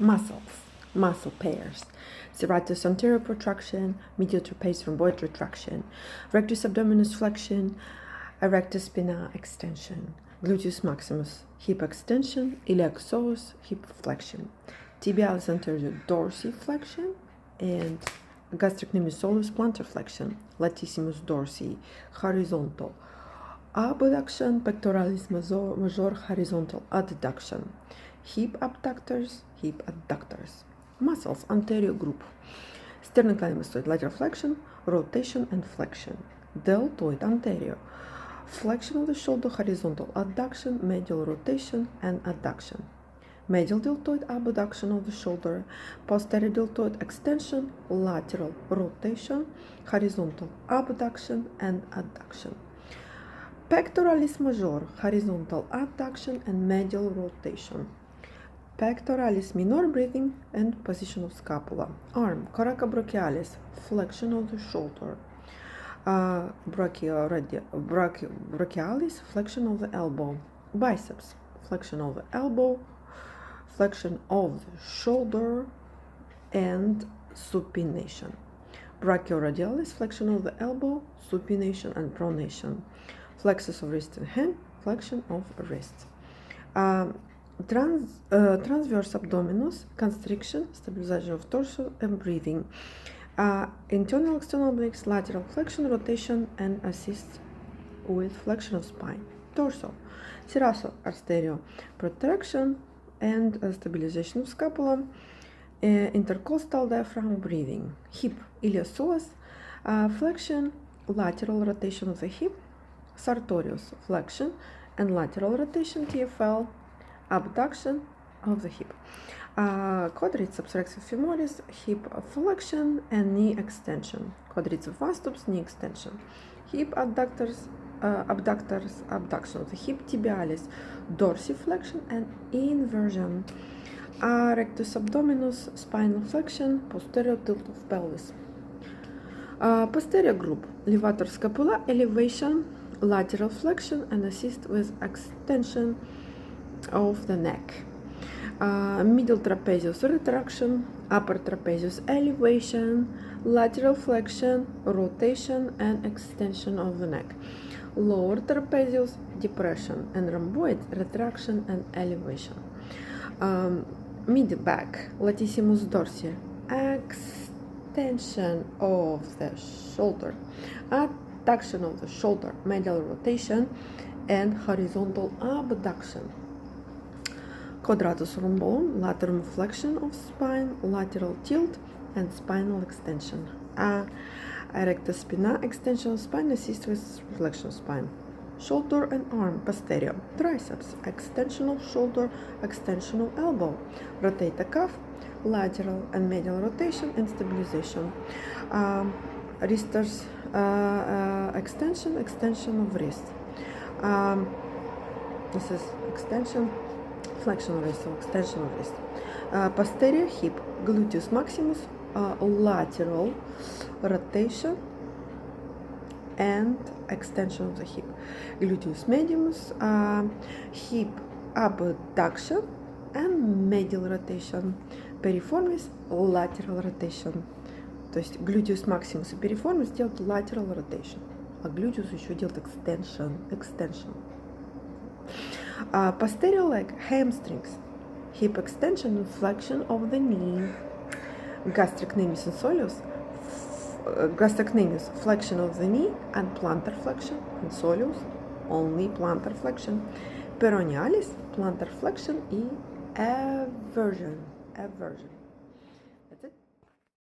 Muscles, muscle pairs. Serratus anterior protraction, medial trapezius rhomboid retraction, rectus abdominis flexion, erectus spina extension, gluteus maximus hip extension, iliac psoas hip flexion, tibialis anterior dorsiflexion, and gastrocnemius soleus plantar flexion, latissimus dorsi horizontal abduction, pectoralis major horizontal adduction, hip abductors, hip adductors. Muscles, anterior group, sternocleidomastoid lateral flexion, rotation and flexion, deltoid anterior, flexion of the shoulder, horizontal adduction, medial rotation and adduction, medial deltoid abduction of the shoulder, posterior deltoid extension, lateral rotation, horizontal abduction and adduction, pectoralis major, horizontal adduction and medial rotation, pectoralis minor, breathing and position of scapula, arm, coraca brachialis, flexion of the shoulder, brachialis, flexion of the elbow, biceps, flexion of the elbow, flexion of the shoulder and supination, brachioradialis, flexion of the elbow, supination and pronation, flexus of wrist and hand, flexion of wrist, transverse abdominis, constriction, stabilization of torso and breathing, internal external obliques, lateral flexion, rotation and assist with flexion of spine, torso, serrato-arterial protraction and stabilization of scapula, intercostal diaphragm, breathing, hip, iliopsoas, flexion, lateral rotation of the hip, sartorius, flexion and lateral rotation, TFL, abduction of the hip, quadriceps rectus femoris, hip flexion and knee extension, quadriceps vastus, knee extension, hip adductors, abduction of the hip, tibialis, dorsiflexion and inversion, rectus abdominis, spinal flexion, posterior tilt of pelvis, posterior group, levator scapula, elevation, lateral flexion and assist with extension of the neck, middle trapezius retraction, upper trapezius elevation, lateral flexion, rotation and extension of the neck, lower trapezius depression and rhomboid retraction and elevation, mid back, latissimus dorsi, extension of the shoulder, adduction of the shoulder, medial rotation and horizontal abduction, quadratus romborum, lateral flexion of spine, lateral tilt and spinal extension, erectus spina, extension of spine, assist with flexion of spine, shoulder and arm, posterior, triceps, extension of shoulder, extension of elbow, rotate the cuff, lateral and medial rotation and stabilization, wristers, extension of wrist, this is extension, flexion of wrist, so extension of wrist, posterior hip, gluteus maximus, lateral rotation and extension of the hip, gluteus medius, hip abduction and medial rotation, piriformis, lateral rotation. То есть gluteus maximus и piriformis делают lateral rotation, а gluteus еще делает extension. Posterior leg, hamstrings, hip extension and flexion of the knee, gastrocnemius and soleus, gastrocnemius, flexion of the knee and plantar flexion, and soleus, only plantar flexion, peronealis, plantar flexion и eversion.